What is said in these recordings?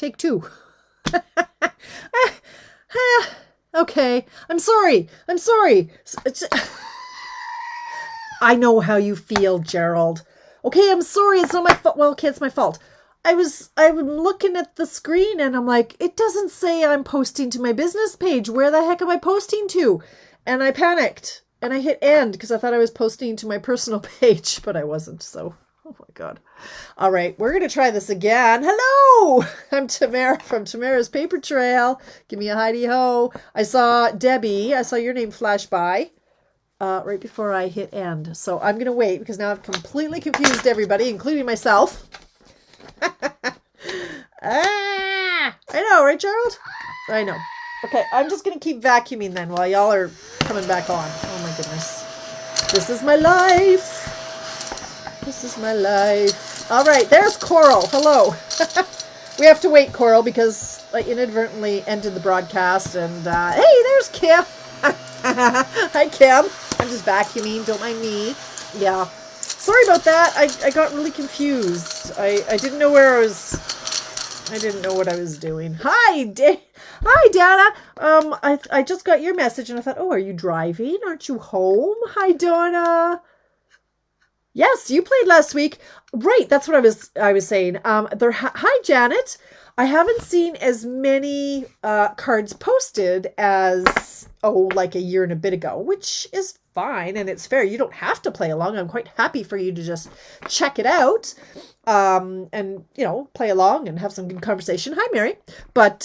Take two. Okay. I'm sorry. I know how you feel, Gerald. Okay, I'm sorry. It's not my fault. Well, okay, it's my fault. I'm looking at the screen and I'm like, it doesn't say I'm posting to my business page. Where the heck am I posting to? And I panicked and I hit end because I thought I was posting to my personal page, but I wasn't. So, oh my God. All right, we're going to try this again. Hello, I'm Tamara from Tamara's Paper Trail. Give me a hidey ho. I saw Debbie. I saw your name flash by right before I hit end. So I'm going to wait because now I've completely confused everybody, including myself. I know, right, Gerald? I know. Okay, I'm just going to keep vacuuming then while y'all are coming back on. Oh my goodness. This is my life. All right, there's Coral. Hello. We have to wait, Coral, because I inadvertently ended the broadcast. And hey, there's Kim. Hi, Kim. I'm just vacuuming. Don't mind me. Yeah. Sorry about that. I got really confused. I didn't know where I was. I didn't know what I was doing. Hi, Dana. I just got your message and I thought, oh, are you driving? Aren't you home? Hi, Donna. Yes, you played last week. Right, that's what I was saying. Hi, Janet. I haven't seen as many cards posted as like a year and a bit ago, which is fine and it's fair. You don't have to play along. I'm quite happy for you to just check it out and play along and have some good conversation. Hi, Mary. But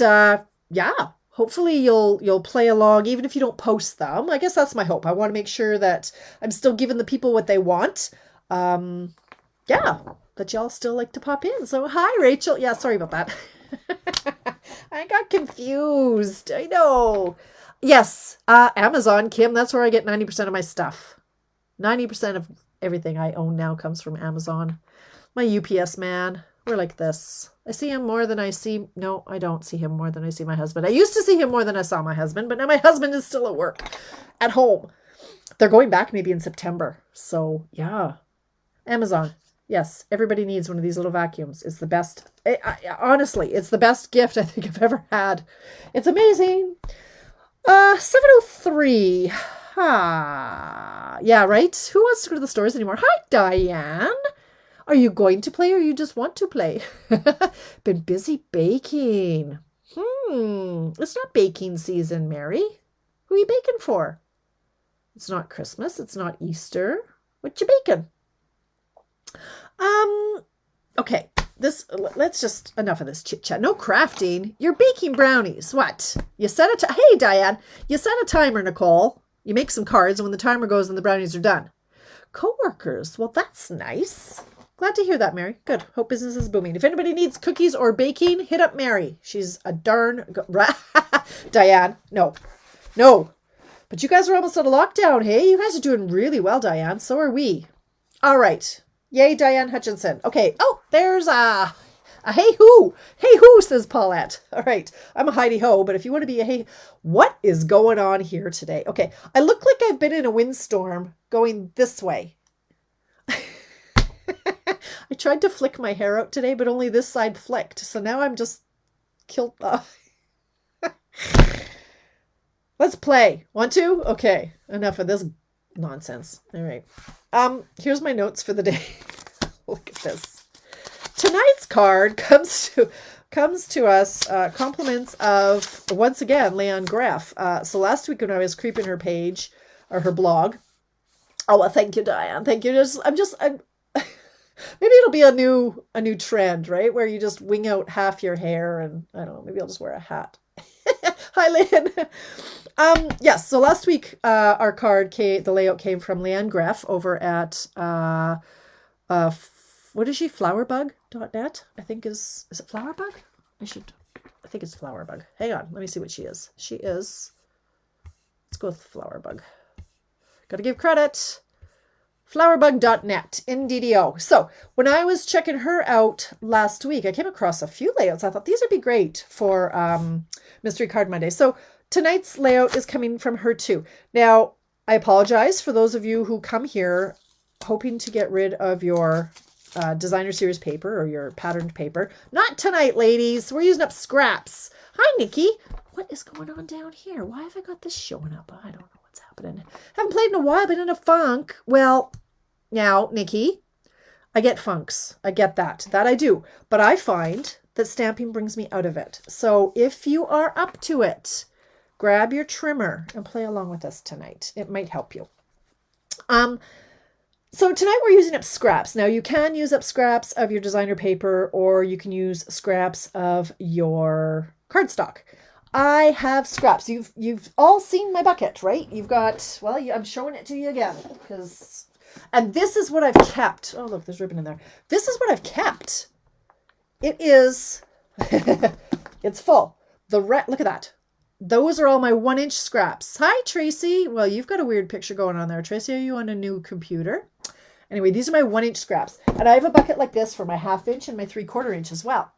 yeah, hopefully you'll play along even if you don't post them. I guess that's my hope. I want to make sure that I'm still giving the people what they want. Yeah, that y'all still like to pop in. So hi, Rachel. Yeah, sorry about that. I got confused. I know. Yes, Amazon, Kim, that's where I get 90% of my stuff. 90% of everything I own now comes from Amazon. My UPS man, we're like this. I see him more than I see... No, I don't see him more than I see my husband. I used to see him more than I saw my husband, but now my husband is still at work, at home. They're going back maybe in September. So, yeah. Amazon. Yes, everybody needs one of these little vacuums. It's the best. Honestly, it's the best gift I think I've ever had. It's amazing. 7:03. Yeah, right? Who wants to go to the stores anymore? Hi, Diane. Are you going to play or you just want to play? Been busy baking. It's not baking season, Mary. Who are you baking for? It's not Christmas. It's not Easter. What you baking? Okay, let's just, enough of this chit chat. No crafting. You're baking brownies. What? You set hey, Diane, you set a timer, Nicole. You make some cards and when the timer goes, then the brownies are done. Co-workers. Well, that's nice. Glad to hear that, Mary. Good. Hope business is booming. If anybody needs cookies or baking, hit up Mary. She's a darn Diane. No. But you guys are almost out of lockdown, hey? You guys are doing really well, Diane. So are we. All right. Yay, Diane Hutchinson. Okay. Oh, there's a hey hoo. Hey hoo, says Paulette. All right. I'm a Heidi Ho, but if you want to be a hey, what is going on here today? Okay. I look like I've been in a windstorm going this way. I tried to flick my hair out today, but only this side flicked. So now I'm just killed. Let's play. Want to? Okay. Enough of this nonsense. All right. Here's my notes for the day. Look at this. Tonight's card comes to us compliments of, once again, LeeAnn Greff. So last week when I was creeping her page or her blog, oh, well, thank you, Diane. Thank you. I'm maybe it'll be a new trend, right? Where you just wing out half your hair and I don't know, maybe I'll just wear a hat. Hi, LeeAnn. Yes, so last week our card the layout came from LeeAnn Greff over at what is she? Flowerbug.net, I think is it Flowerbug? I think it's Flowerbug. Hang on, let me see what she is. Let's go with Flowerbug. Gotta give credit. Flowerbug.net, NDDO. So when I was checking her out last week, I came across a few layouts. I thought these would be great for Mystery Card Monday. So tonight's layout is coming from her too. Now, I apologize for those of you who come here hoping to get rid of your designer series paper or your patterned paper. Not tonight, ladies. We're using up scraps. Hi, Nikki. What is going on down here? Why have I got this showing up? I don't know what's happening. Haven't played in a while, been in a funk. Well, now, Nikki, I get funks. I get that. That I do. But I find that stamping brings me out of it. So if you are up to it, grab your trimmer and play along with us tonight. It might help you. So tonight we're using up scraps. Now you can use up scraps of your designer paper, or you can use scraps of your cardstock. I have scraps. You've all seen my bucket, right? You've got, well, I'm showing it to you again and this is what I've kept. Oh, look, there's ribbon in there. This is what I've kept. It is, it's full. Look at that. Those are all my 1-inch scraps. Hi, Tracy. Well, you've got a weird picture going on there. Tracy, are you on a new computer? Anyway, these are my 1-inch scraps. And I have a bucket like this for my 1/2 inch and my 3/4 inch as well.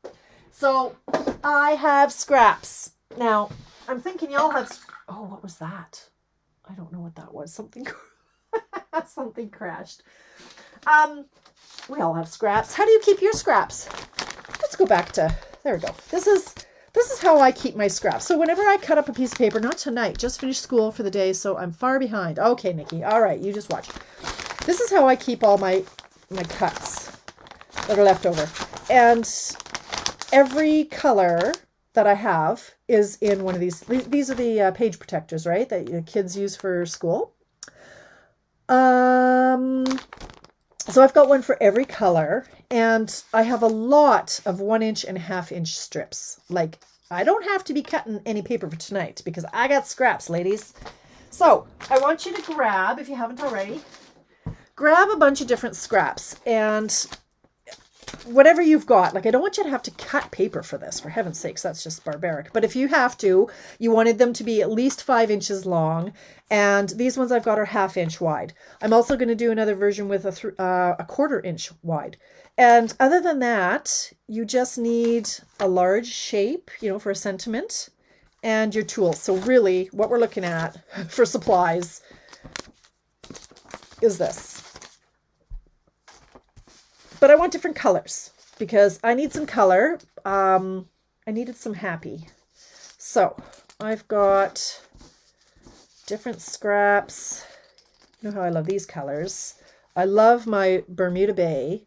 So I have scraps. Now, I'm thinking y'all have, oh, what was that? I don't know what that was. Something crashed. We all have scraps. How do you keep your scraps? Let's go back to, there we go. This is how I keep my scraps. So whenever I cut up a piece of paper, not tonight, just finished school for the day, so I'm far behind. Okay, Nikki. All right, you just watch. This is how I keep all my cuts that are left over. And every color that I have is in one of these. These are the page protectors, right, that the kids use for school. So I've got one for every color, and I have a lot of 1-inch and 1/2 inch strips. Like, I don't have to be cutting any paper for tonight because I got scraps, ladies. So I want you to grab, if you haven't already, grab a bunch of different scraps and whatever you've got. Like, I don't want you to have to cut paper for this, for heaven's sakes, that's just barbaric. But if you have to, you wanted them to be at least 5 inches long, and these ones I've got are 1/2 inch wide. I'm also going to do another version with a 1/4 inch wide. And other than that, you just need a large shape, for a sentiment, and your tools. So really, what we're looking at for supplies is this. But I want different colors because I need some color. I needed some happy. So I've got different scraps. You know how I love these colors. I love my Bermuda Bay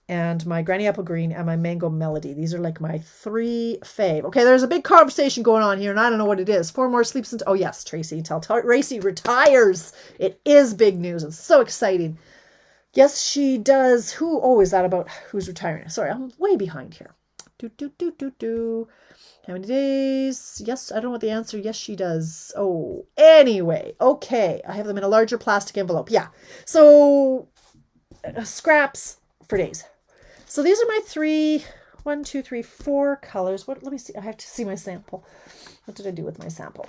and my Granny Apple Green and my Mango Melody. These are like my 3 fave. Okay, there's a big conversation going on here and I don't know what it is. 4 more sleeps until, oh yes, Tracy, tell Tracy retires. It is big news. It's so exciting. Yes, she does. Who? Oh, is that about who's retiring? Sorry, I'm way behind here. How many days? Yes, I don't know what the answer. Yes, she does. Oh, anyway. Okay. I have them in a larger plastic envelope. Yeah. So scraps for days. So these are my 4 colors. Let me see. I have to see my sample. What did I do with my sample?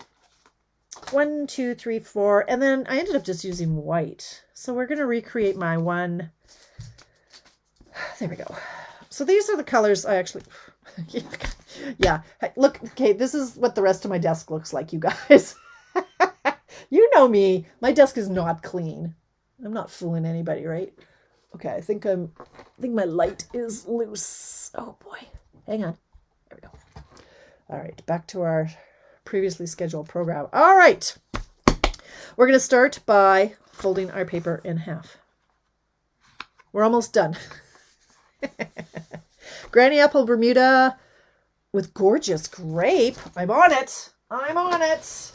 1, 2, 3, 4, and then I ended up just using white. So we're going to recreate my one. There we go. So these are the colors I actually, yeah. Look, okay, this is what the rest of my desk looks like, you guys. You know me. My desk is not clean. I'm not fooling anybody, right? Okay, I think my light is loose. Oh boy. Hang on. There we go. All right, back to our previously scheduled program. All right. We're going to start by folding our paper in half. We're almost done. Granny Apple Bermuda with gorgeous grape. I'm on it. I'm on it.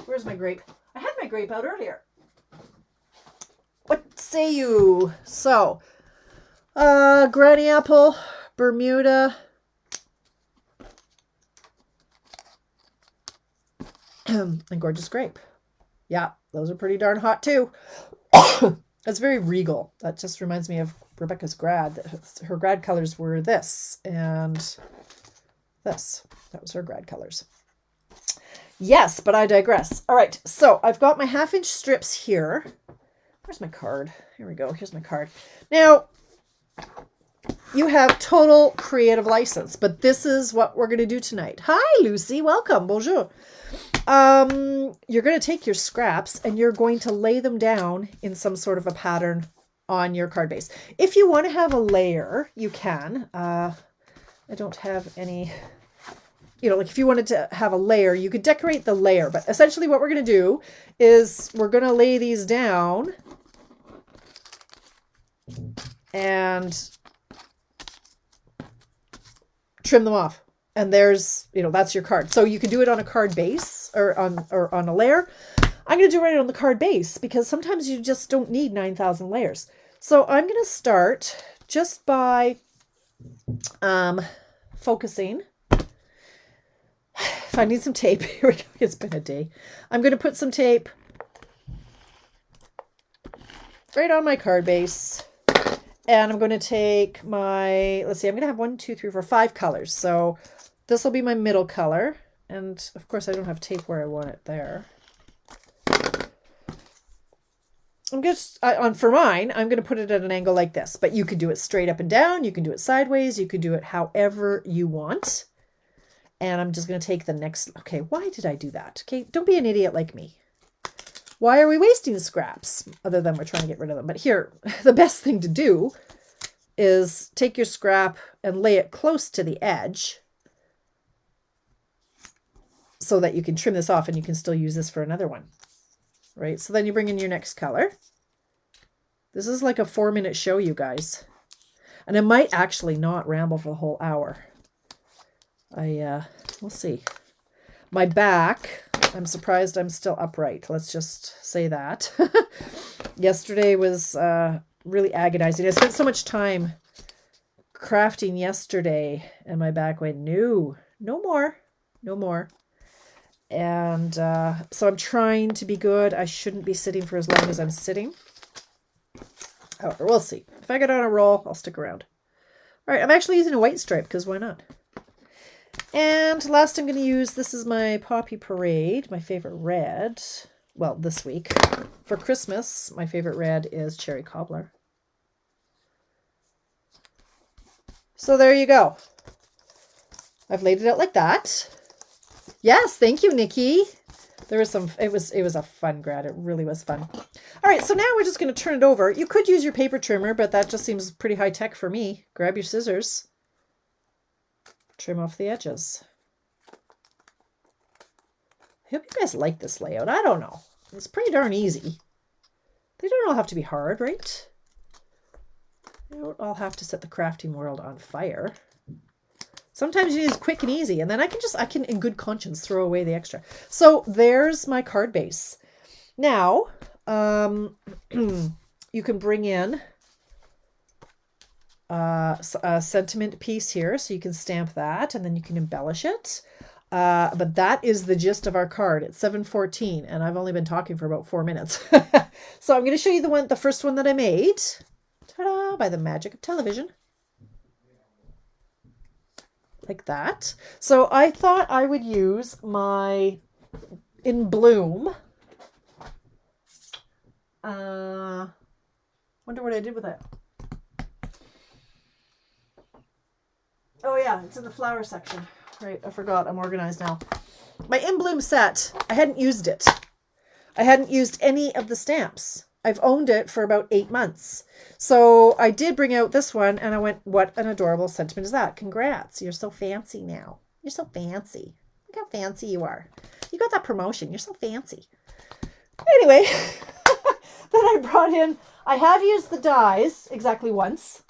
Where's my grape? I had my grape out earlier. What say you? So, Granny Apple Bermuda. And gorgeous grape. Yeah, those are pretty darn hot too. That's very regal. That just reminds me of Rebecca's grad. Her grad colors were this and this. That was her grad colors. Yes, but I digress. All right, so I've got my 1/2 inch strips here. Where's my card? Here we go. Here's my card. Now, you have total creative license, but this is what we're going to do tonight. Hi, Lucy. Welcome. Bonjour. You're going to take your scraps and you're going to lay them down in some sort of a pattern on your card base. If you want to have a layer, you can. I don't have any, like if you wanted to have a layer, you could decorate the layer. But essentially what we're going to do is we're going to lay these down and trim them off. And there's, that's your card. So you can do it on a card base or on a layer. I'm going to do it on the card base because sometimes you just don't need 9,000 layers. So I'm going to start just by focusing. If I need some tape, here we go. It's been a day. I'm going to put some tape right on my card base. And I'm going to take my, let's see, I'm going to have 1, 2, 3, 4, 5 colors. So this will be my middle color. And of course I don't have tape where I want it there. For mine, I'm going to put it at an angle like this, but you could do it straight up and down. You can do it sideways. You can do it however you want. And I'm just going to take the next, okay, why did I do that? Okay, don't be an idiot like me. Why are we wasting scraps other than we're trying to get rid of them? But here, the best thing to do is take your scrap and lay it close to the edge so that you can trim this off and you can still use this for another one. Right? So then you bring in your next color. This is like a 4-minute show, you guys. And I might actually not ramble for the whole hour. We'll see. My back, I'm surprised I'm still upright. Let's just say that. Yesterday was really agonizing. I spent so much time crafting yesterday and my back went, no more. And so I'm trying to be good. I shouldn't be sitting for as long as I'm sitting. However, we'll see. If I get on a roll, I'll stick around. All right, I'm actually using a white stripe because why not? And last I'm going to use, this is my Poppy Parade, my favorite red. Well, this week. For Christmas, my favorite red is Cherry Cobbler. So there you go. I've laid it out like that. Yes, thank you, Nikki. There was some, it was a fun grad. It really was fun. All right, so now we're just going to turn it over. You could use your paper trimmer, but that just seems pretty high tech for me. Grab your scissors. Trim off the edges. I hope you guys like this layout. I don't know. It's pretty darn easy. They don't all have to be hard, right? They don't all have to set the crafting world on fire. Sometimes it is quick and easy, and then I can in good conscience throw away the extra. So there's my card base. Now, you can bring in a sentiment piece here, so you can stamp that, and then you can embellish it. But that is the gist of our card. It's 7:14, and I've only been talking for about 4 minutes. So I'm going to show you the first one that I made. Ta-da! By the magic of television. Like that. So I thought I would use my In Bloom. Wonder what I did with it. Oh yeah, it's in the flower section. Right, I forgot. I'm organized now. My In Bloom set, I hadn't used it. I hadn't used any of the stamps. I've owned it for about 8 months. So I did bring out this one and I went, what an adorable sentiment is that? Congrats. You're so fancy now. You're so fancy. Look how fancy you are. You got that promotion. You're so fancy. Anyway, then I brought in, I have used the dies exactly once.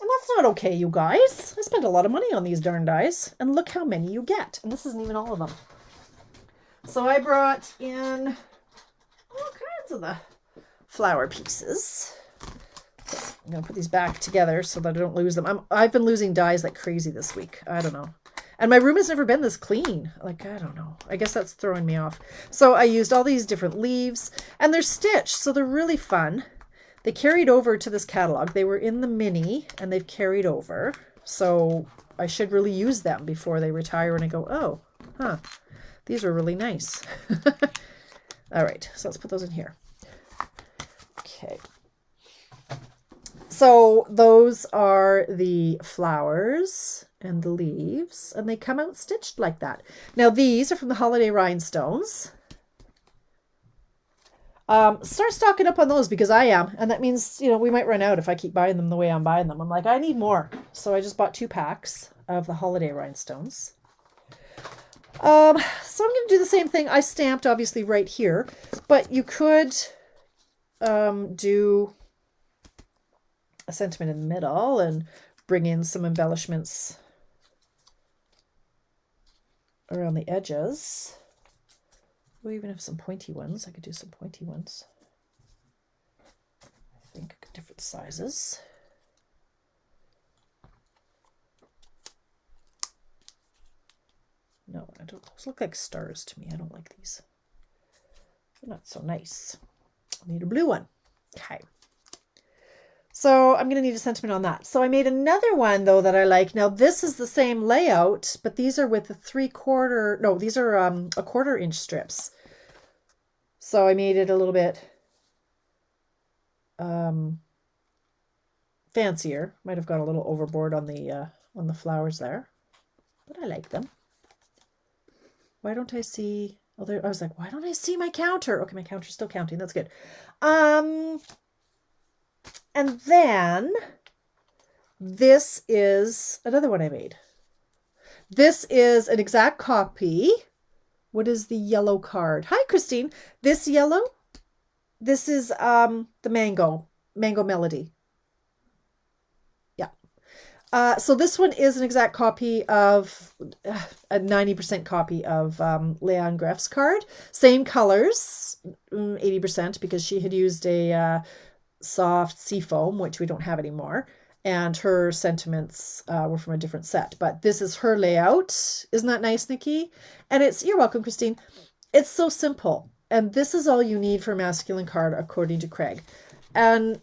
And that's not okay, you guys. I spent a lot of money on these darn dies. And look how many you get. And this isn't even all of them. So I brought in all kinds of the flower pieces. I'm going to put these back together so that I don't lose them. I've been losing dies like crazy this week. I don't know. And my room has never been this clean. Like, I don't know. I guess that's throwing me off. So I used all these different leaves. And they're stitched, so they're really fun. They carried over to this catalog. They were in the mini, and they've carried over. So I should really use them before they retire and I go, oh, huh. These are really nice. All right, so let's put those in here. Okay. So those are the flowers and the leaves, and they come out stitched like that. Now these are from the Holiday Rhinestones. Start stocking up on those because I am. And that means, we might run out if I keep buying them the way I'm buying them. I'm like, I need more. So I just bought 2 packs of the holiday rhinestones. So I'm going to do the same thing. I stamped obviously right here, but you could do a sentiment in the middle and bring in some embellishments around the edges. We even have some pointy ones. I could do some pointy ones. I think different sizes. No, those look like stars to me. I don't like these. They're not so nice. I need a blue one. Okay. So I'm going to need a sentiment on that. So I made another one though that I like. Now this is the same layout, but these are with the 3/4, no, these are a 1/4 inch strips. So I made it a little bit fancier. Might have gone a little overboard on the flowers there, but I like them. Why don't I see? Oh, there, I was like, why don't I see my counter? Okay, my counter's still counting. That's good. And then this is another one I made. This is an exact copy. What is the yellow card? Hi, Christine. This yellow, this is the Mango Melody. Yeah. So this one is an exact copy of, a 90% copy of LeeAnn Greff's card. Same colors, 80%, because she had used a soft seafoam, which we don't have anymore. And her sentiments were from a different set. But this is her layout. Isn't that nice, Nikki? And you're welcome, Christine. It's so simple. And this is all you need for a masculine card, according to Craig. And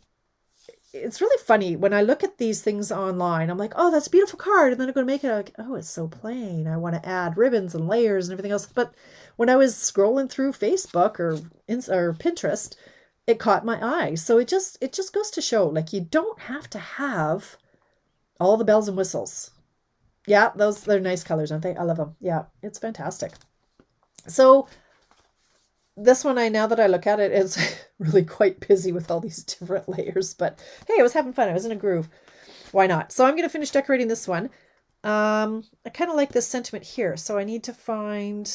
it's really funny. When I look at these things online, I'm like, oh, that's a beautiful card. And then I go to make it, I'm like, oh, it's so plain. I want to add ribbons and layers and everything else. But when I was scrolling through Facebook or Pinterest, it caught my eye. So it just goes to show, like, you don't have to have all the bells and whistles. Yeah, they're nice colors, aren't they? I love them. Yeah, it's fantastic. So this one, now that I look at it, it's really quite busy with all these different layers. But hey, I was having fun. I was in a groove. Why not? So I'm going to finish decorating this one. I kind of like this sentiment here. So I need to find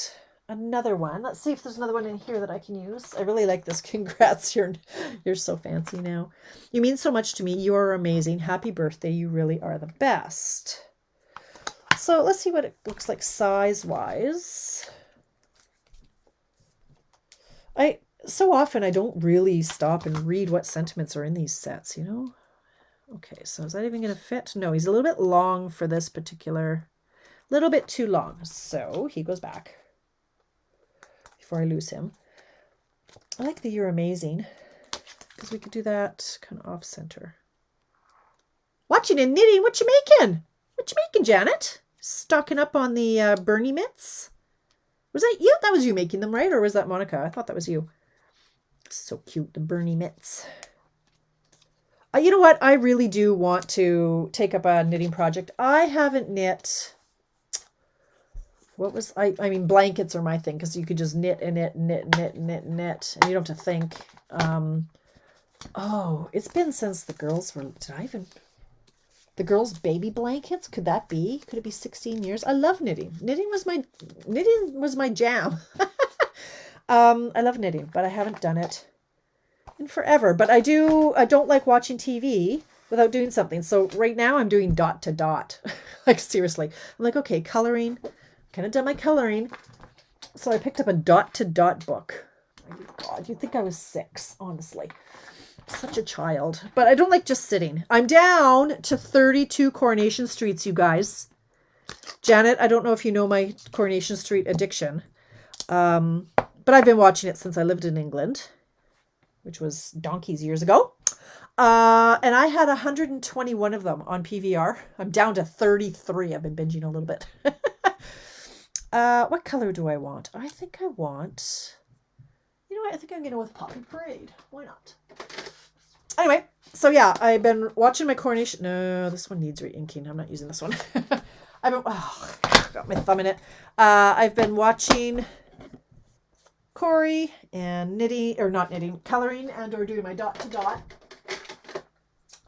another one. Let's see if there's another one in here that I can use. I really like this. Congrats. You're so fancy now. You mean so much to me. You are amazing. Happy birthday. You really are the best. So let's see what it looks like size-wise. So often I don't really stop and read what sentiments are in these sets, Okay, so is that even going to fit? No, he's a little bit long for this particular, little bit too long. So he goes back before I lose him. I like the You're Amazing because we could do that kind of off center. Watching and knitting. What you making? What you making, Janet? Stocking up on the Bernie mitts. Was that you? That was you making them, right? Or was that Monica? I thought that was you. So cute, the Bernie mitts. You know what? I really do want to take up a knitting project. I haven't knit. I mean, blankets are my thing because you could just knit and knit, and you don't have to think. Oh, it's been since the girls were, the girls' baby blankets? Could that be? Could it be 16 years? I love knitting. Knitting was my jam. I love knitting, but I haven't done it in forever. But I don't like watching TV without doing something. So right now I'm doing dot to dot. Like seriously. I'm like, okay, coloring. Kind of done my coloring. So I picked up a dot to dot book. Oh, God, you'd think I was 6, honestly. Such a child. But I don't like just sitting. I'm down to 32 Coronation Streets, you guys. Janet, I don't know if you know my Coronation Street addiction. But I've been watching it since I lived in England, which was donkeys years ago. And I had 121 of them on PVR. I'm down to 33. I've been binging a little bit. What color do I want? I think I want... You know what? I think I'm going to go with Poppy Parade. Why not? Anyway, so yeah, I've been watching my Coronation... No, this one needs re-inking. I'm not using this one. Got my thumb in it. I've been watching Corey and knitting, or not knitting, coloring and or doing my dot to dot.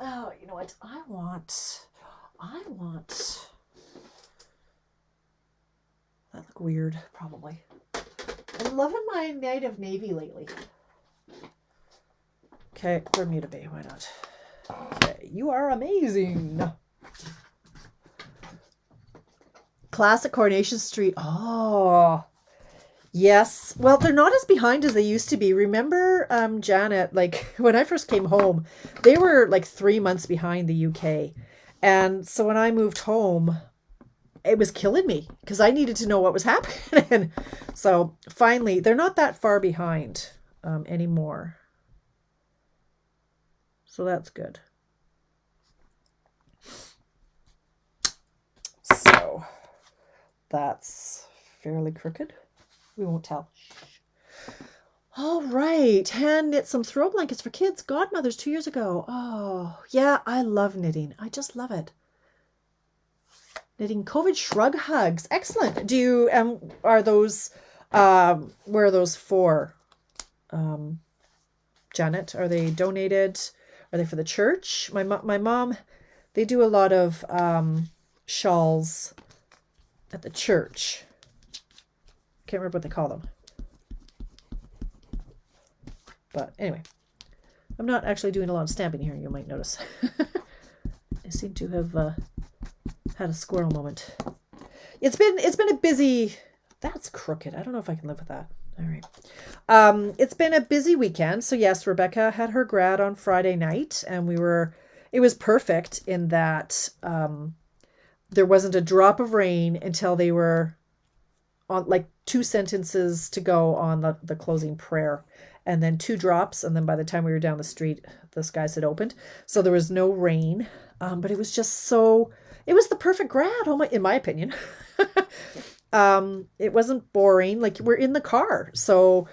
Oh, you know what? I want, that look weird, probably. I'm loving my native navy lately. Okay, Bermuda Bay, why not? Okay, you are amazing. Classic Coronation Street. Oh, yes. Well, they're not as behind as they used to be. Remember, Janet, like when I first came home, they were like 3 months behind the UK. And so when I moved home, it was killing me because I needed to know what was happening. So finally, they're not that far behind anymore. So that's good. So that's fairly crooked. We won't tell. All right. Hand knit some throw blankets for kids. Godmothers 2 years ago. Oh, yeah. I love knitting. I just love it. Knitting COVID shrug hugs. Excellent. Do you, are those, where are those for? Janet, are they donated? Are they for the church? My mom, they do a lot of shawls at the church. Can't remember what they call them. But anyway, I'm not actually doing a lot of stamping here, you might notice. I seem to have had a squirrel moment. It's been a busy, that's crooked. I don't know if I can live with that. All right. It's been a busy weekend. So yes, Rebecca had her grad on Friday night and it was perfect in that there wasn't a drop of rain until they were on like 2 sentences to go on the closing prayer, and then 2 drops. And then by the time we were down the street, the skies had opened. So there was no rain, but it was just it was the perfect grad, in my opinion. It wasn't boring. Like we're in the car. So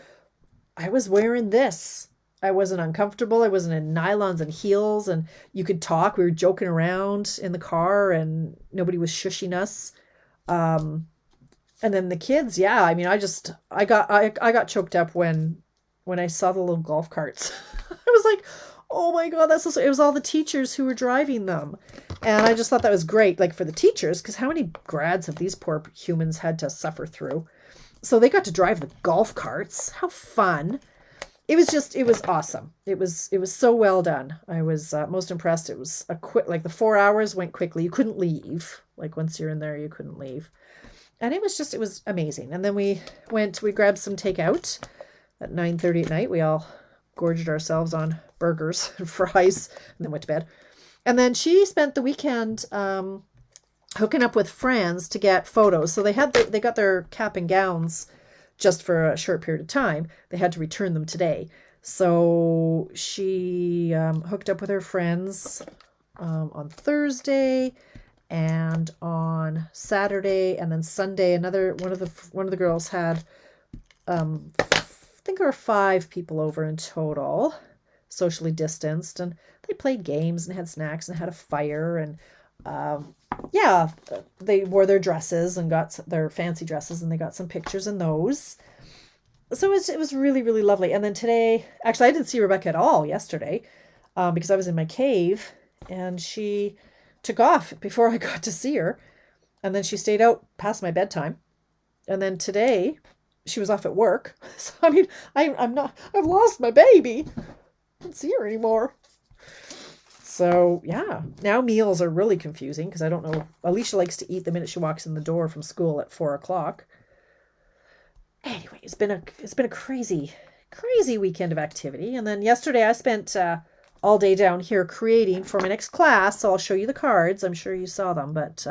I was wearing this. I wasn't uncomfortable. I wasn't in nylons and heels, and you could talk. We were joking around in the car and nobody was shushing us. And then the kids, yeah, I mean, I got choked up when I saw the little golf carts. I was like, oh my God, it was all the teachers who were driving them. And I just thought that was great, like for the teachers, because how many grads have these poor humans had to suffer through? So they got to drive the golf carts. How fun. It was awesome. It was so well done. I was most impressed. It was like the 4 hours went quickly. You couldn't leave. Like once you're in there, you couldn't leave. And it was amazing. And then we grabbed some takeout at 9:30 at night. We all gorged ourselves on burgers and fries and then went to bed. And then she spent the weekend hooking up with friends to get photos. So they got their cap and gowns just for a short period of time. They had to return them today. So she hooked up with her friends on Thursday and on Saturday, and then Sunday one of the girls had I think there were 5 people over in total, socially distanced, and they played games and had snacks and had a fire, and yeah, they wore their dresses and got their fancy dresses, and they got some pictures in those. So it was really, really lovely. And then today, actually, I didn't see Rebecca at all yesterday because I was in my cave, and she took off before I got to see her, and then she stayed out past my bedtime. And then today, she was off at work. So I mean, I've lost my baby. I don't see her anymore. So yeah, now meals are really confusing because I don't know. Alicia likes to eat the minute she walks in the door from school at 4:00. Anyway, it's been a crazy weekend of activity. And then yesterday I spent all day down here creating for my next class. So I'll show you the cards. I'm sure you saw them, but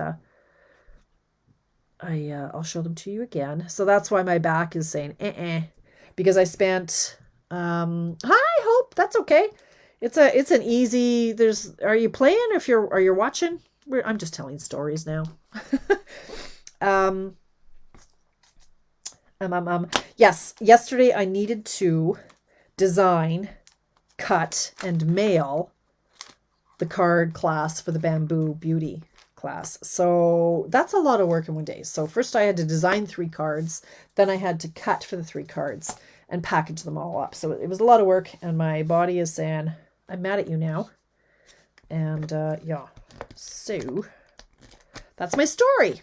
I'll show them to you again. So that's why my back is saying because I spent hi Hope, that's okay. It's an easy, are you playing? Are you watching? I'm just telling stories now. Yes, yesterday I needed to design, cut, and mail the card class for the Bamboo Beauty class. So that's a lot of work in one day. So first I had to design 3 cards. Then I had to cut for the 3 cards and package them all up. So it was a lot of work, and my body is saying, I'm mad at you now. And yeah, so that's my story,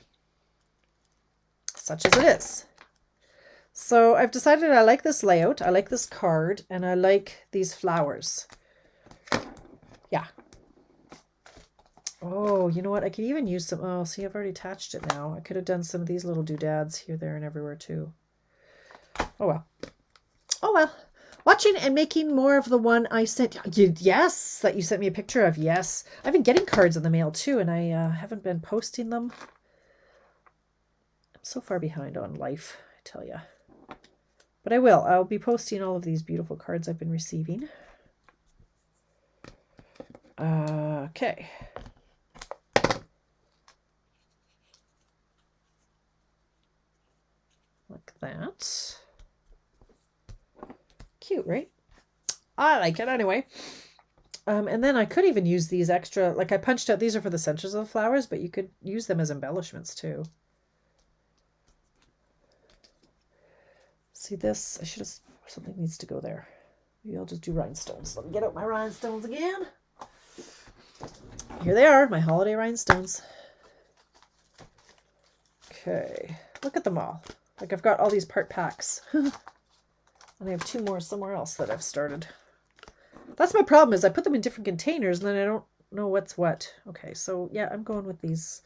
such as it is. So I've decided I like this layout, I like this card, and I like these flowers. Yeah. Oh, you know what? I could even use some, oh, see, I've already attached it now. I could have done some of these little doodads here, there, and everywhere too. Oh, well. Oh, well. Watching and making more of the one I sent you. Yes, that you sent me a picture of. Yes. I've been getting cards in the mail too, and I haven't been posting them. I'm so far behind on life, I tell you. But I will. I'll be posting all of these beautiful cards I've been receiving. Okay. Like that. Cute, right? I like it anyway. And then I could even use these extra, like I punched out, these are for the centers of the flowers, but you could use them as embellishments too. See this? I should have, something needs to go there. Maybe I'll just do rhinestones. Let me get out my rhinestones again. Here they are, my holiday rhinestones. Okay, look at them all. Like I've got all these part packs. And I have 2 more somewhere else that I've started. That's my problem, is I put them in different containers and then I don't know what's what. Okay, so yeah, I'm going with these.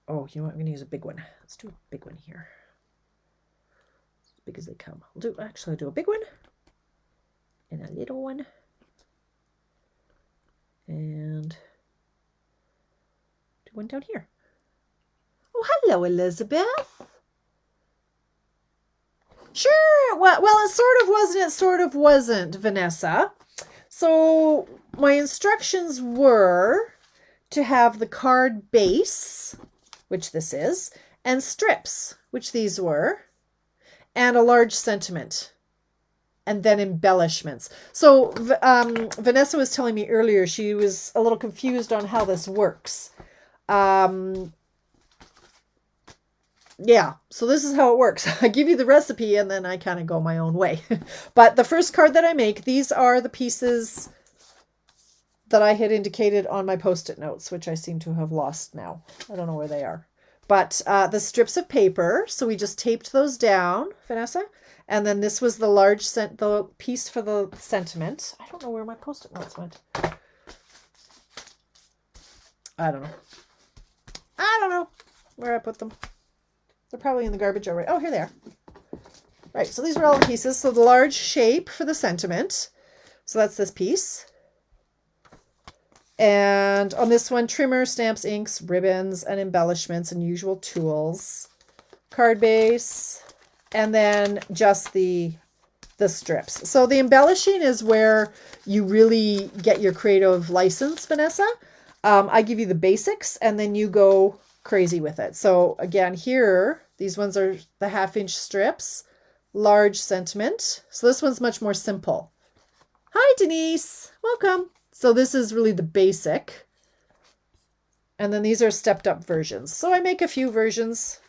Oh, you know what? I'm going to use a big one. Let's do a big one here. As big as they come. I'll do a big one and a little one. And do one down here. Oh, hello, Elizabeth. Sure. Well, it sort of wasn't. It sort of wasn't, Vanessa. So my instructions were to have the card base, which this is, and strips, which these were, and a large sentiment, and then embellishments. So Vanessa was telling me earlier she was a little confused on how this works. Yeah, so this is how it works. I give you the recipe and then I kind of go my own way. But the first card that I make, these are the pieces that I had indicated on my Post-it notes, which I seem to have lost now. I don't know where they are. But the strips of paper, so we just taped those down, Vanessa. And then this was the large the piece for the sentiment. I don't know where my Post-it notes went. I don't know where I put them. They're probably in the garbage already. Oh, here they are. Right, so these were all the pieces. So the large shape for the sentiment. So that's this piece. And on this one, trimmer, stamps, inks, ribbons, and embellishments and usual tools. Card base. And then just the strips. So the embellishing is where you really get your creative license, Vanessa. I give you the basics and then you go crazy with it. So again, here, these ones are the 1/2-inch strips, large sentiment. So this one's much more simple. Hi, Denise. Welcome. So this is really the basic. And then these are stepped up versions. So I make a few versions.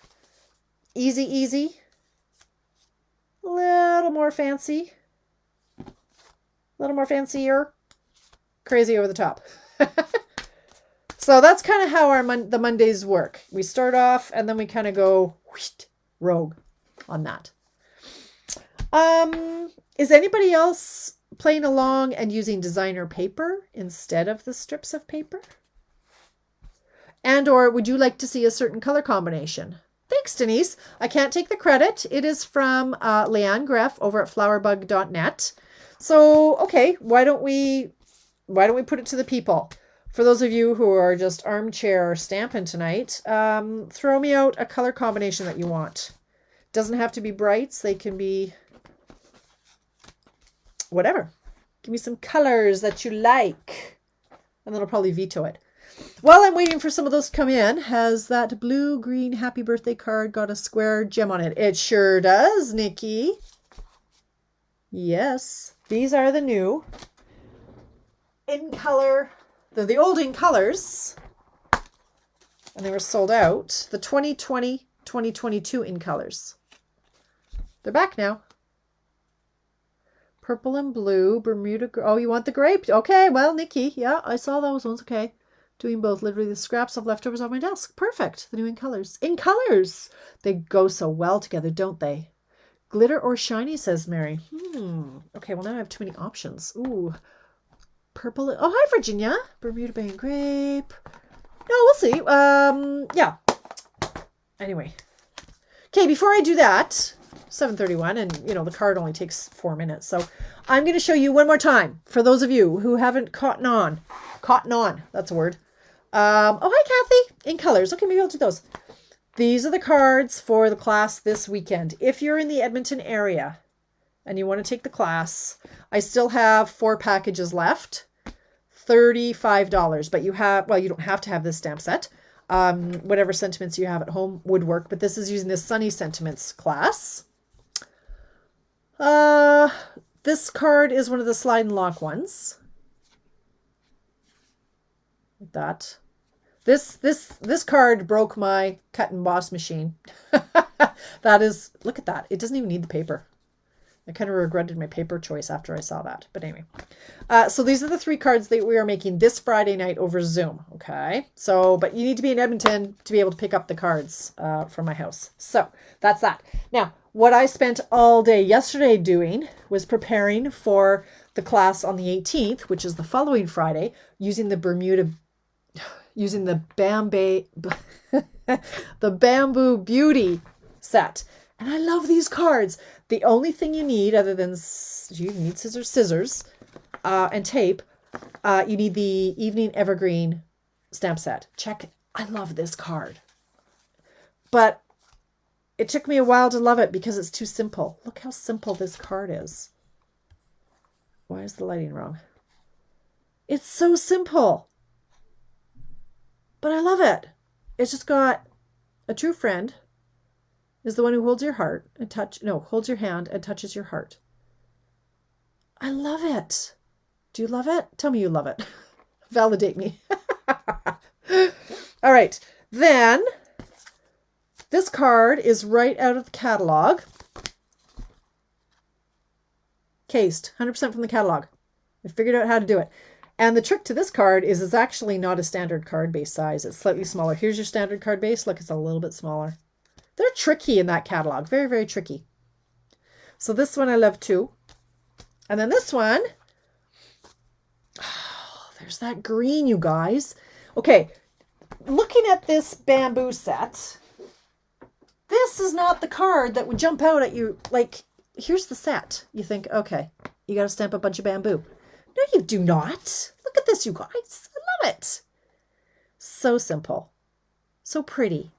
Easy. A little more fancy. A little more fancier. Crazy over the top. So that's kind of how the Mondays work. We start off and then we kind of go rogue on that. Is anybody else playing along and using designer paper instead of the strips of paper? And or would you like to see a certain color combination? Thanks, Denise. I can't take the credit. It is from LeeAnn Greff over at flowerbug.net. So, okay, why don't we put it to the people? For those of you who are just armchair stamping tonight, throw me out a color combination that you want. Doesn't have to be brights. They can be whatever. Give me some colors that you like. And then I'll probably veto it. While I'm waiting for some of those to come in, has that blue-green happy birthday card got a square gem on it? It sure does, Nikki. Yes. These are the new. in color. They're the old in colors. And they were sold out. The 2020, 2022 in colors. They're back now. Purple and blue, Bermuda. Oh, you want the grape? Okay, well, Nikki, yeah, I saw those ones. Okay. Doing both. Literally the scraps of leftovers on my desk. Perfect. The new in colors. In colors. They go so well together, don't they? Glitter or shiny, says Mary. Okay, well, now I have too many options. Ooh. Purple. Oh, hi, Virginia. Bermuda Bay and grape. No, we'll see. Yeah. Anyway. Okay, before I do that, 7:31, and, the card only takes 4 minutes. So I'm going to show you one more time for those of you who haven't caught on. That's a word. Oh, hi, Kathy. In colors. Okay, maybe I'll do those. These are the cards for the class this weekend. If you're in the Edmonton area and you want to take the class, I still have 4 packages left. $35. But you don't have to have this stamp set. Whatever sentiments you have at home would work. But this is using the Sunny Sentiments class. This card is one of the slide and lock ones. Like that. This card broke my cut and emboss machine. Look at that. It doesn't even need the paper. I kind of regretted my paper choice after I saw that. But anyway. So these are the 3 cards that we are making this Friday night over Zoom. Okay. But you need to be in Edmonton to be able to pick up the cards from my house. So that's that. Now, what I spent all day yesterday doing was preparing for the class on the 18th, which is the following Friday, using the Bamboo Beauty set. And I love these cards. The only thing you need, other than you need scissors and tape, you need the Evening Evergreen stamp set. Check. I love this card. But it took me a while to love it because it's too simple. Look how simple this card is. Why is the lighting wrong? It's so simple. But I love it. It's just got a true friend is the one who holds your heart and holds your hand and touches your heart. I love it. Do you love it? Tell me you love it. Validate me. All right. Then this card is right out of the catalog. Cased, 100% from the catalog. I figured out how to do it. And the trick to this card is it's actually not a standard card base size. It's slightly smaller. Here's your standard card base. Look, it's a little bit smaller. They're tricky in that catalog. Very, very tricky. So this one I love too. And then this one. Oh, there's that green, you guys. Okay, looking at this bamboo set, this is not the card that would jump out at you. Like, here's the set. You think, okay, you got to stamp a bunch of bamboo. No, you do not. Look at this, you guys. I love it. So simple. So pretty.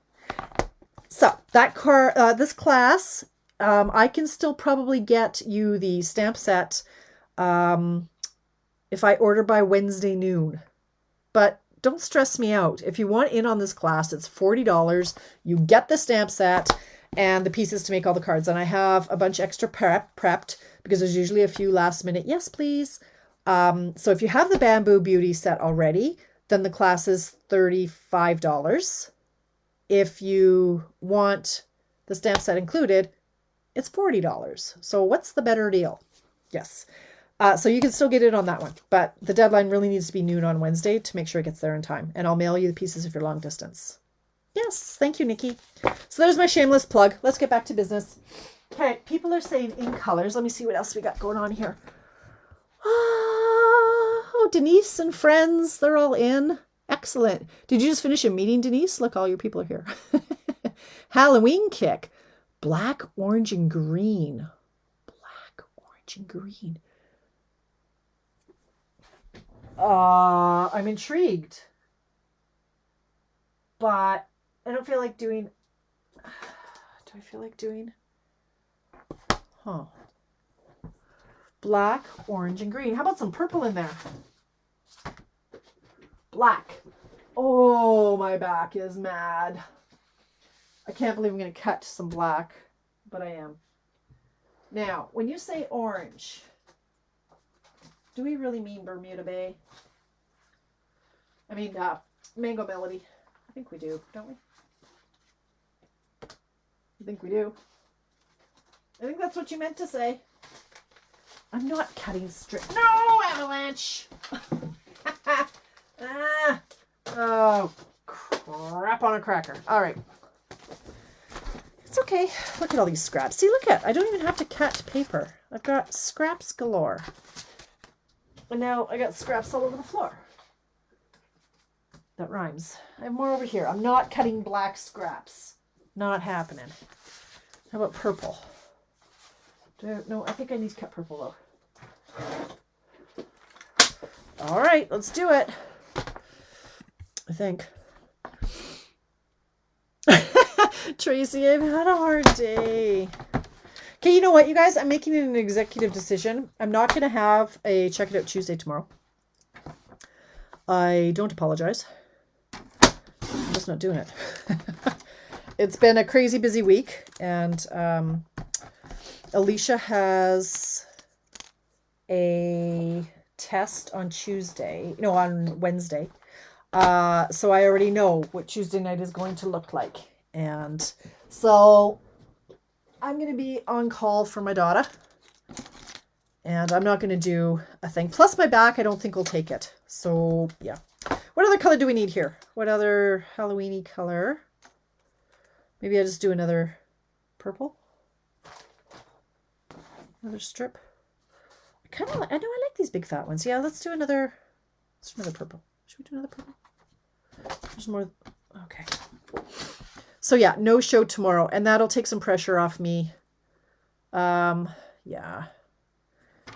So that this class, I can still probably get you the stamp set if I order by Wednesday noon. But don't stress me out. If you want in on this class, it's $40. You get the stamp set and the pieces to make all the cards. And I have a bunch extra prepped because there's usually a few last minute. Yes, please. So if you have the Bamboo Beauty set already, then the class is $35. If you want the stamp set included, it's $40. So what's the better deal? Yes. So you can still get in on that one, but the deadline really needs to be noon on Wednesday to make sure it gets there in time. And I'll mail you the pieces if you're long distance. Yes. Thank you, Nikki. So there's my shameless plug. Let's get back to business. Okay. People are saying in colors. Let me see what else we got going on here. Oh, Denise and friends. They're all in. Excellent. Did you just finish a meeting, Denise? Look, all your people are here. Halloween kick. Black, orange, and green. Black, orange, and green. I'm intrigued. But I don't feel like doing... Do I feel like doing... Huh. Black, orange, and green. How about some purple in there? Black. Oh, my back is mad. I can't believe I'm going to cut some black, but I am. Now, when you say orange, Do we really mean Bermuda Bay? I mean, Mango Melody. I think we do, don't we? I think we do. I think that's what you meant to say. I'm not cutting straight. No, avalanche! Oh, crap on a cracker. All right. It's okay. Look at all these scraps. See, look at, I don't even have to cut paper. I've got scraps galore. And now I got scraps all over the floor. That rhymes. I have more over here. I'm not cutting black scraps. Not happening. How about purple? No, I think I need to cut purple though. All right, let's do it. I think. Tracy, I've had a hard day. Okay, you know what, you guys? I'm making an executive decision. I'm not going to have a Check It Out Tuesday tomorrow. I don't apologize. I'm just not doing it. It's been a crazy busy week, and Alicia has a test on Wednesday. So I already know what Tuesday night is going to look like. And so I'm going to be on call for my daughter. And I'm not going to do a thing. Plus my back, I don't think will take it. So yeah. What other color do we need here? What other Halloween-y color? Maybe I just do another purple. Another strip. I know I like these big fat ones. Yeah, let's do another purple. Should we do another purple? There's more. Okay. So yeah, no show tomorrow, and that'll take some pressure off me. Yeah.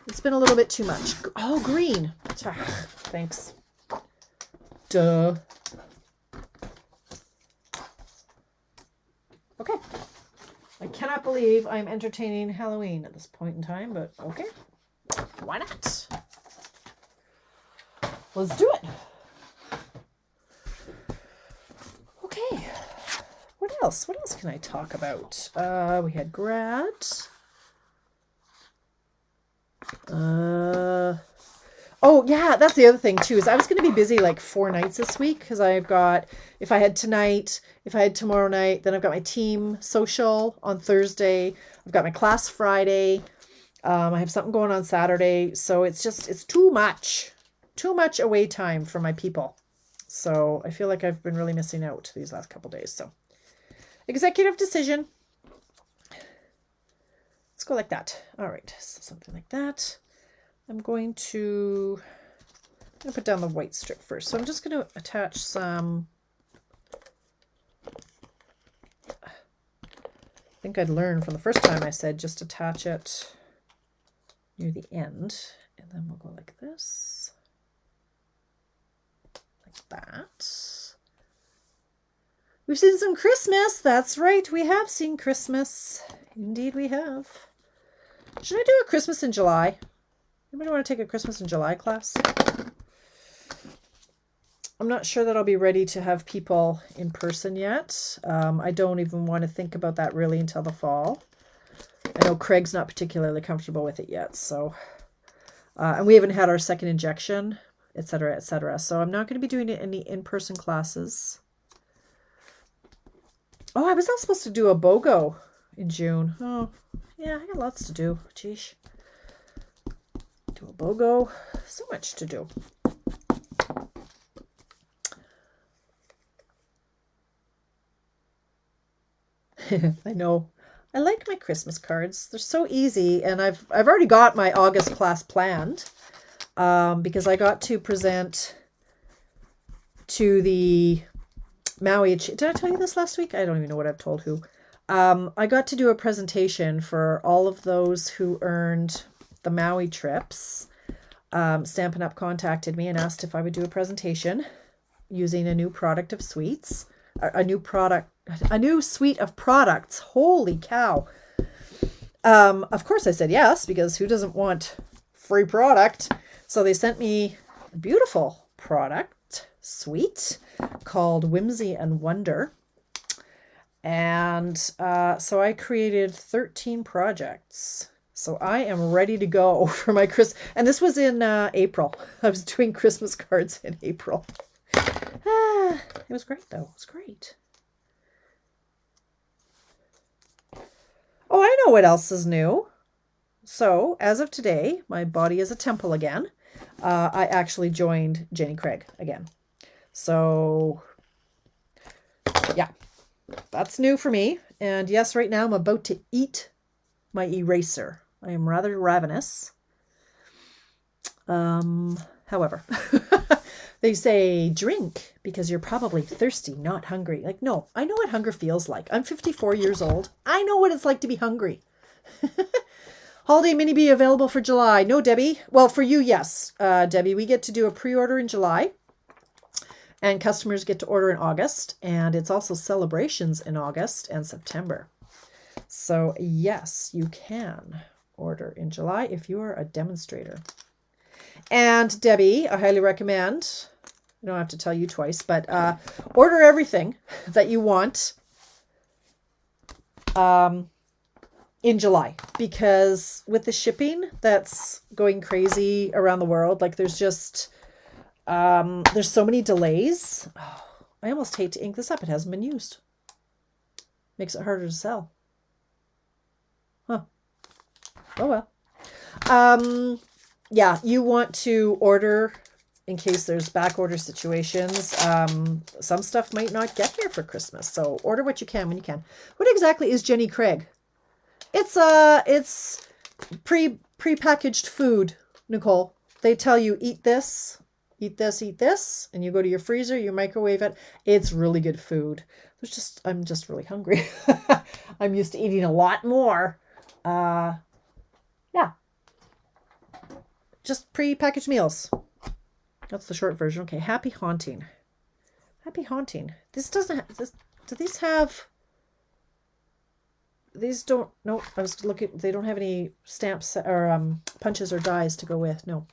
It's been a little bit too much. Oh, green. Thanks. Duh. Okay. I cannot believe I'm entertaining Halloween at this point in time, but okay. Why not? Let's do it. Okay. What else? What else can I talk about? We had grad. Oh yeah, that's the other thing too, is I was going to be busy like 4 nights this week, because I've got, if I had tonight, if I had tomorrow night, then I've got my team social on Thursday. I've got my class Friday. I have something going on Saturday. So it's too much away time for my people. So I feel like I've been really missing out these last couple days. So executive decision. Let's go like that. All right. So something like that. I'm going to put down the white strip first. So I'm just going to attach some. I think I'd learned from the first time I said just attach it near the end. And then we'll go like this. Like that. We've seen some Christmas. That's right. We have seen Christmas. Indeed we have. Should I do a Christmas in July? Anybody want to take a Christmas in July class? I'm not sure that I'll be ready to have people in person yet. I don't even want to think about that really until the fall. I know Craig's not particularly comfortable with it yet. So, and we haven't had our second injection, etc., etc. So I'm not going to be doing any in-person classes. Oh, I was not supposed to do a BOGO in June. Oh, yeah, I got lots to do. Geesh. Do a BOGO. So much to do. I know. I like my Christmas cards. They're so easy, and I've already got my August class planned, because I got to present to the Maui. Did I tell you this last week? I don't even know what I've told who. I got to do a presentation for all of those who earned the Maui trips. Stampin' Up! Contacted me and asked if I would do a presentation using a new product of sweets. A new suite of products. Holy cow. Of course I said yes, because who doesn't want free product? So they sent me a beautiful product suite called Whimsy and Wonder. And so I created 13 projects So I am ready to go for my Christmas. And this was in April. I was doing Christmas cards in April. It was great, though. It was great. Oh, I know what else is new. So, as of today, my body is a temple again. I actually joined Jenny Craig again. So, yeah, that's new for me. And yes, right now I'm about to eat my eraser. I am rather ravenous. However, they say drink because you're probably thirsty, not hungry. Like, no, I know what hunger feels like. I'm 54 years old. I know what it's like to be hungry. Holiday mini bee available for July. No, Debbie. Well, for you, yes, Debbie. We get to do a pre-order in July. And customers get to order in August. And it's also celebrations in August and September. So, yes, you can order in July if you are a demonstrator. And Debbie, I highly recommend, I don't have to tell you twice, but order everything that you want in July. Because with the shipping that's going crazy around the world, like there's just, there's so many delays. Oh, I almost hate to ink this up. It hasn't been used. Makes it harder to sell. Huh. Oh well. Yeah, you want to order in case there's back order situations. Some stuff might not get here for Christmas, so order what you can when you can. What exactly is Jenny Craig? It's pre-packaged food, Nicole. They tell you eat this, eat this, eat this, and you go to your freezer, you microwave it. It's really good food. I'm just really hungry. I'm used to eating a lot more. Yeah. Just pre-packaged meals. That's the short version. Okay, happy haunting. Happy haunting. This doesn't have, do these have, these don't, no, I was looking, they don't have any stamps or punches or dies to go with, no.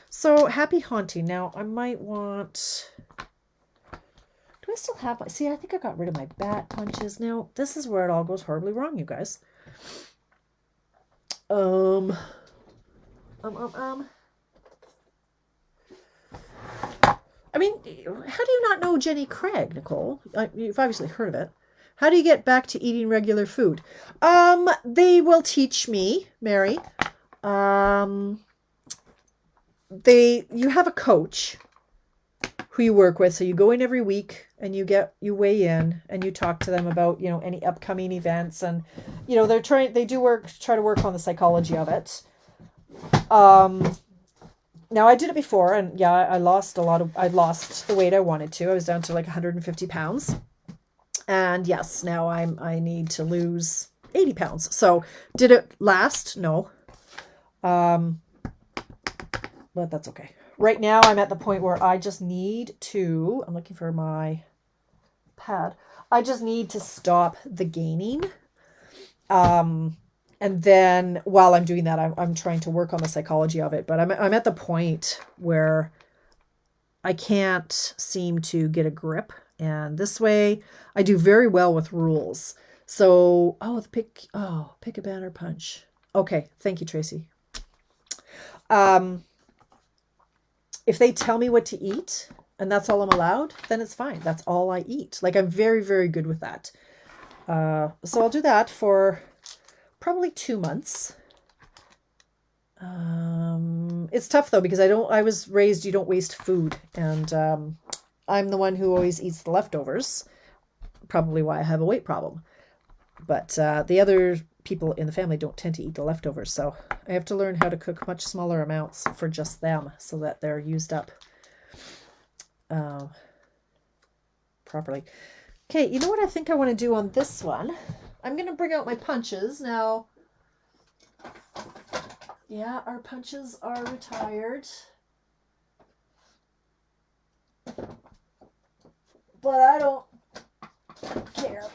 So, happy haunting. Now, I might want, do I still have my, see, I think I got rid of my bat punches. Now, this is where it all goes horribly wrong, you guys. I mean, how do you not know Jenny Craig, Nicole? You've obviously heard of it. How do you get back to eating regular food? They will teach me, Mary. You have a coach who you work with. So you go in every week and you weigh in and you talk to them about, any upcoming events and, they try to work on the psychology of it. Now I did it before and yeah, I lost the weight I wanted to. I was down to like 150 pounds. And yes, now I need to lose 80 pounds. So did it last? No. But that's okay. Right now I'm at the point where I just need to, I'm looking for my pad. I just need to stop the gaining. And then while I'm doing that, I'm trying to work on the psychology of it. But I'm at the point where I can't seem to get a grip. And this way, I do very well with rules. So, pick a banner punch. Okay, thank you, Tracy. If they tell me what to eat and that's all I'm allowed, then it's fine. That's all I eat. Like I'm very, very good with that. So I'll do that for probably 2 months. It's tough though, because I was raised, you don't waste food. And, I'm the one who always eats the leftovers. Probably why I have a weight problem. But, the other people in the family don't tend to eat the leftovers. So I have to learn how to cook much smaller amounts for just them so that they're used up, properly. Okay. You know what I think I want to do on this one? I'm going to bring out my punches now. Yeah, our punches are retired. But I don't care.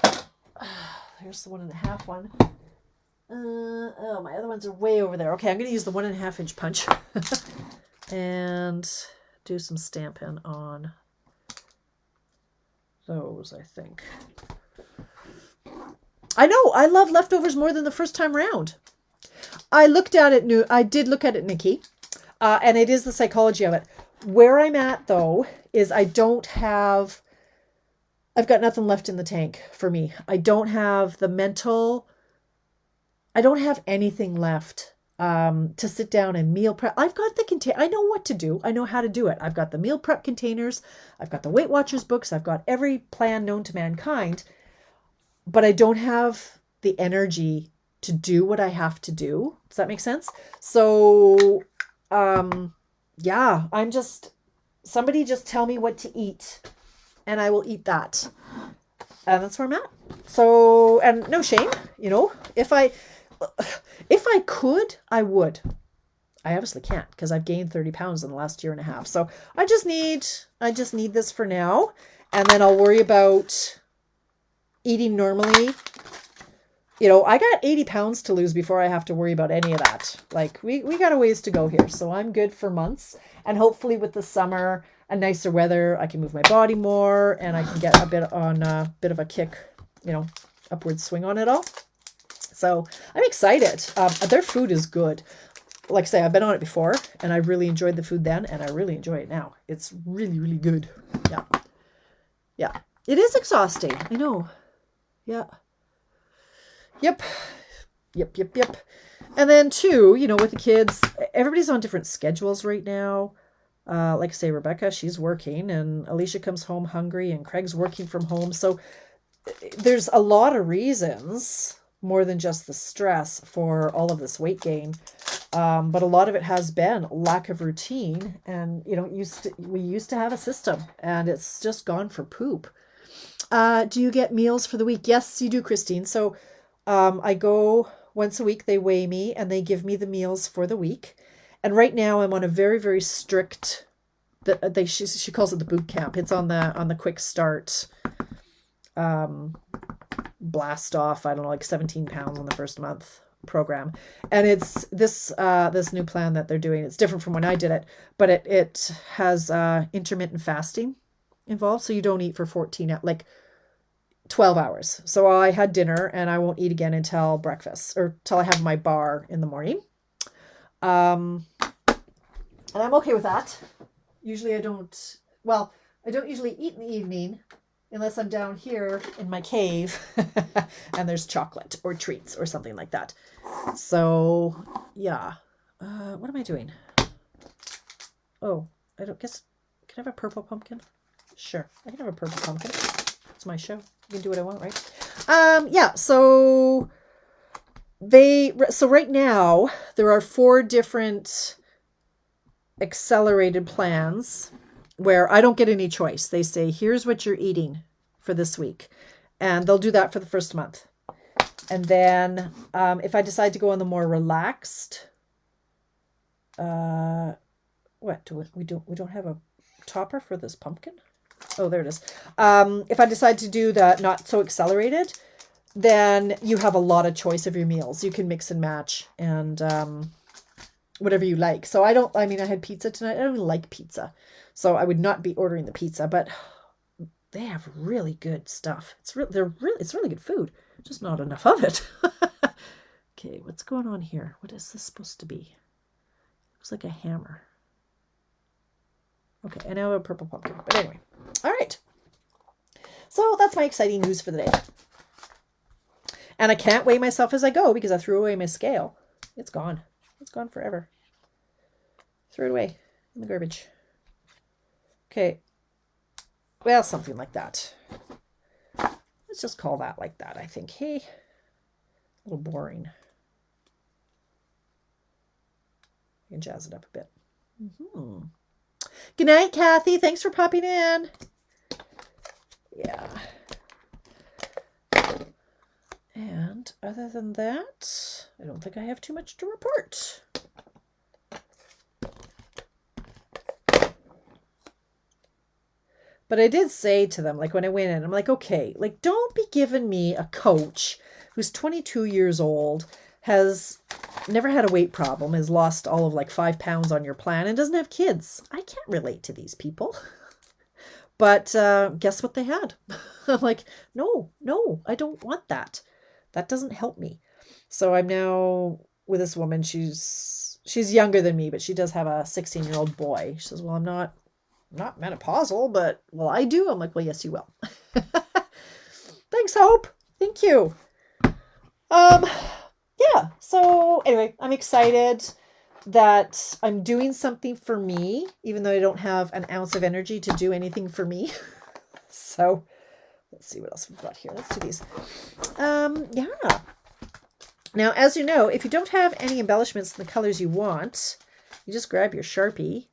Here's the 1.5 one. My other ones are way over there. Okay, I'm going to use the 1.5 inch punch. And do some stamping on those, I think. I know, I love leftovers more than the first time round. I looked at it. I did look at it, Nikki, and it is the psychology of it. Where I'm at though is I've got nothing left in the tank for me. I don't have the mental. I don't have anything left to sit down and meal prep. I've got the container. I know what to do. I know how to do it. I've got the meal prep containers. I've got the Weight Watchers books. I've got every plan known to mankind, but I don't have the energy to do what I have to do. Does that make sense? So, yeah, somebody just tell me what to eat and I will eat that. And that's where I'm at. So, and no shame, if I could, I would. I obviously can't because I've gained 30 pounds in the last year and a half. So I just need this for now. And then I'll worry about eating normally. I got 80 pounds to lose before I have to worry about any of that. Like we got a ways to go here. So I'm good for months. And hopefully with the summer and nicer weather, I can move my body more and I can get a bit of a kick, upward swing on it all. So I'm excited. Their food is good. Like I say, I've been on it before and I really enjoyed the food then and I really enjoy it now. It's really, really good. Yeah. Yeah. It is exhausting. I know. Yeah. Yep. And then too, with the kids, everybody's on different schedules right now. Like I say, Rebecca, she's working and Alicia comes home hungry and Craig's working from home. So there's a lot of reasons more than just the stress for all of this weight gain. But a lot of it has been lack of routine and, we used to have a system and it's just gone for poop. Do you get meals for the week? Yes, you do, Christine. So, I go once a week, they weigh me and they give me the meals for the week. And right now I'm on a very, very strict, she calls it the boot camp. It's on the quick start, blast off, I don't know, like 17 pounds on the first month program. And it's this new plan that they're doing. It's different from when I did it, but it has, intermittent fasting involved. So you don't eat for 12 hours. So I had dinner and I won't eat again until breakfast or till I have my bar in the morning. And I'm okay with that. Usually I don't usually eat in the evening unless I'm down here in my cave and there's chocolate or treats or something like that. So yeah. What am I doing? Oh, I don't guess. Can I have a purple pumpkin? Sure. I can have a purple pumpkin. It's my show. You can do what I want, right? Yeah. So right now there are 4 different accelerated plans where I don't get any choice. They say, here's what you're eating for this week. And they'll do that for the first month. And then, if I decide to go on the more relaxed, we don't have a topper for this pumpkin. Oh, there it is. If I decide to do the not so accelerated, then you have a lot of choice of your meals. You can mix and match and whatever you like. So I had pizza tonight. I don't really like pizza. So I would not be ordering the pizza, but they have really good stuff. It's really good food. Just not enough of it. Okay, what's going on here? What is this supposed to be? Looks like a hammer. Okay, I now have a purple pumpkin. But anyway, all right. So that's my exciting news for the day. And I can't weigh myself as I go because I threw away my scale. It's gone. It's gone forever. Threw it away in the garbage. Okay. Well, something like that. Let's just call that like that, I think. Hey, a little boring. You can jazz it up a bit. Mm-hmm. Good night, Kathy. Thanks for popping in. Yeah. And other than that, I don't think I have too much to report. But I did say to them, like when I went in, I'm like, okay, like don't be giving me a coach who's 22 years old, has never had a weight problem, has lost all of like 5 pounds on your plan and doesn't have kids. I can't relate to these people. But guess what they had? I'm like, no, I don't want that. That doesn't help me. So I'm now with this woman. She's younger than me, but she does have a 16-year-old boy. She says, well, I'm not menopausal, but well, I do. I'm like, well, yes, you will. Thanks, Hope. Thank you. Yeah. So anyway, I'm excited that I'm doing something for me, even though I don't have an ounce of energy to do anything for me. So let's see what else we've got here. Let's do these. Yeah. Now, as you know, if you don't have any embellishments in the colors you want, you just grab your Sharpie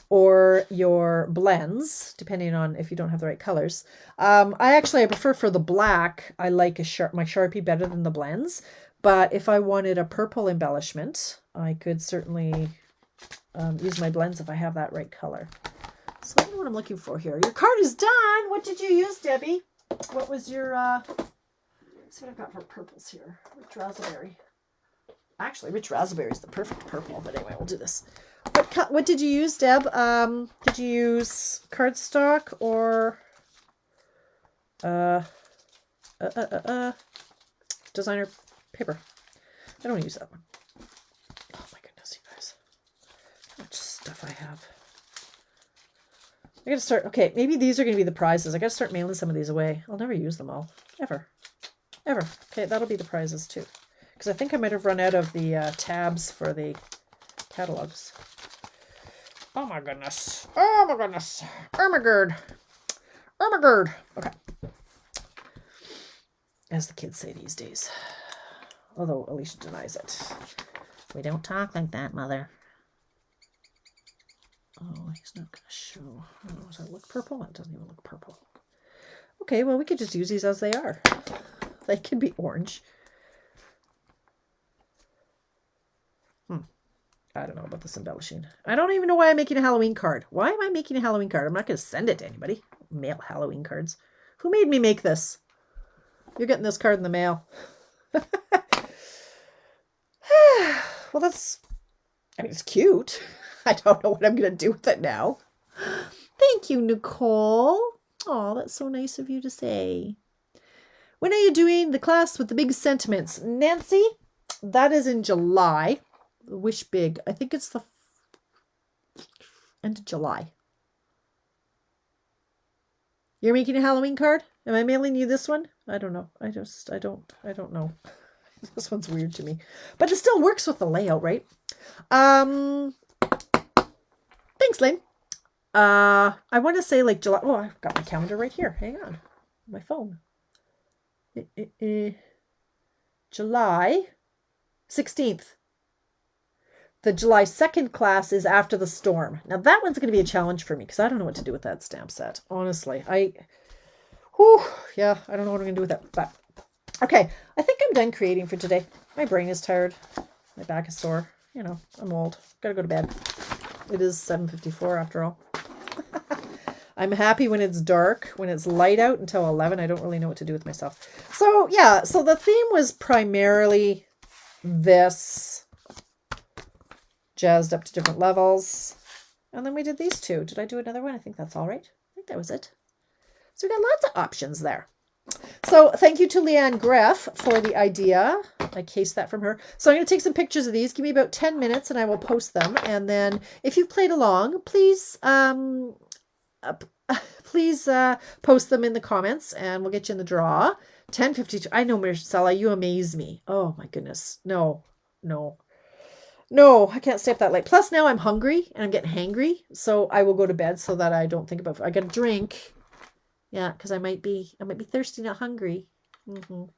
or your blends, depending on if you don't have the right colors. I prefer for the black, I like my Sharpie better than the blends. But if I wanted a purple embellishment, I could certainly use my blends if I have that right color. So I don't know what I'm looking for here. Your card is done. What did you use, Debbie? What was your, let's see what I've got for purples here. Rich raspberry. Actually, rich raspberry is the perfect purple, but anyway, we'll do this. What did you use, Deb? Did you use cardstock or designer paper? I don't use that one. Oh my goodness, you guys. How much stuff I have. I gotta start, okay, maybe these are gonna be the prizes. I gotta start mailing some of these away. I'll never use them all. Ever. Okay, that'll be the prizes too. Because I think I might have run out of the tabs for the catalogs. Oh my goodness. Oh my goodness. Ermagerd. Okay. As the kids say these days. Although Alicia denies it. We don't talk like that, Mother. Oh, he's not going to show. Oh, does that look purple? It doesn't even look purple. Okay, well, we could just use these as they are. They can be orange. I don't know about this embellishing. I don't even know why I'm making a Halloween card. Why am I making a Halloween card? I'm not going to send it to anybody. Mail Halloween cards. Who made me make this? You're getting this card in the mail. Well, it's cute. I don't know what I'm going to do with it now. Thank you, Nicole. Oh, that's so nice of you to say. When are you doing the class with the big sentiments? Nancy, that is in July. Wish big. I think it's the end of July. You're making a Halloween card? Am I mailing you this one? I don't know. I don't know. This one's weird to me. But it still works with the layout, right? Thanks, Lynn. I want to say like July. Oh, I've got my calendar right here. Hang on. My phone. July 16th. The July 2nd class is after the storm. Now that one's going to be a challenge for me because I don't know what to do with that stamp set. Honestly, I don't know what I'm going to do with that. But okay, I think I'm done creating for today. My brain is tired. My back is sore. You know, I'm old. Gotta go to bed. It is 7:54 after all. I'm happy when it's dark. When it's light out until 11, I don't really know what to do with myself. So yeah, so the theme was primarily this. Jazzed up to different levels. And then we did these two. Did I do another one? I think that's all right. I think that was it. So we got lots of options there. So thank you to LeeAnn Greff for the idea. I cased that from her. So I'm going to take some pictures of these. Give me about 10 minutes and I will post them. And then if you've played along, please post them in the comments and we'll get you in the draw. 10:52. I know, Marcella, you amaze me. Oh my goodness. No, I can't stay up that late. Plus now I'm hungry and I'm getting hangry. So I will go to bed so that I don't think about it. I got to drink. Yeah, because I might be thirsty, not hungry. Then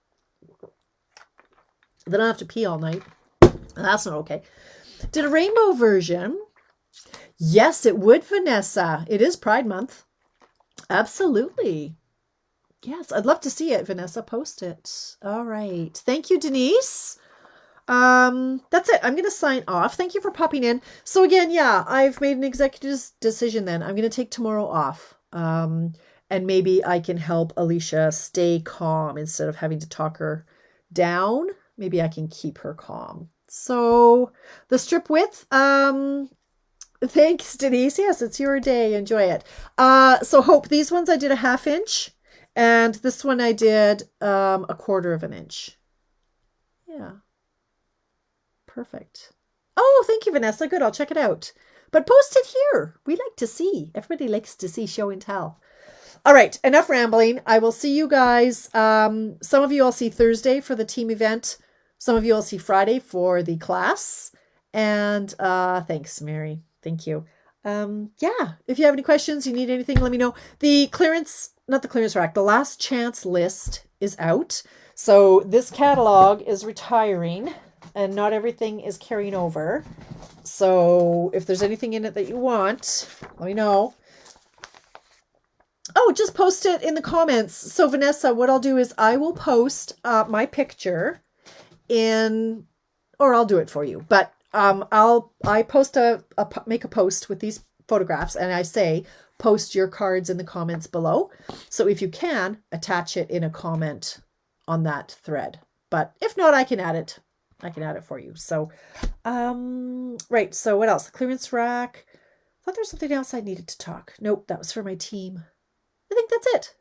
I'll have to pee all night. That's not okay. Did a rainbow version. Yes, it would, Vanessa. It is Pride Month. Absolutely. Yes, I'd love to see it, Vanessa. Post it. All right. Thank you, Denise. That's it. I'm going to sign off. Thank you for popping in. So again, yeah, I've made an executive decision then. I'm going to take tomorrow off. And maybe I can help Alicia stay calm instead of having to talk her down. Maybe I can keep her calm. So the strip width, thanks, Denise. Yes, it's your day. Enjoy it. So Hope, these ones I did a 1/2 inch and this one I did, 1/4 of an inch. Yeah. Perfect. Oh, thank you, Vanessa. Good. I'll check it out. But post it here. We like to see. Everybody likes to see show and tell. All right. Enough rambling. I will see you guys. Some of you I'll see Thursday for the team event. Some of you I'll see Friday for the class. And thanks, Mary. Thank you. Yeah. If you have any questions, you need anything, let me know. The clearance, not the clearance rack, the last chance list is out. So this catalog is retiring and not everything is carrying over. So if there's anything in it that you want, let me know. Oh, just post it in the comments. So Vanessa, what I'll do is I will post my picture in, or I'll do it for you. But I post make a post with these photographs, and I say post your cards in the comments below. So if you can, attach it in a comment on that thread. But if not, I can add it. I can add it for you. So, right. So what else? The clearance rack. I thought there was something else I needed to talk. Nope, that was for my team. I think that's it.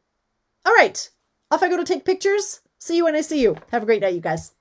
All right. Off I go to take pictures. See you when I see you. Have a great night, you guys.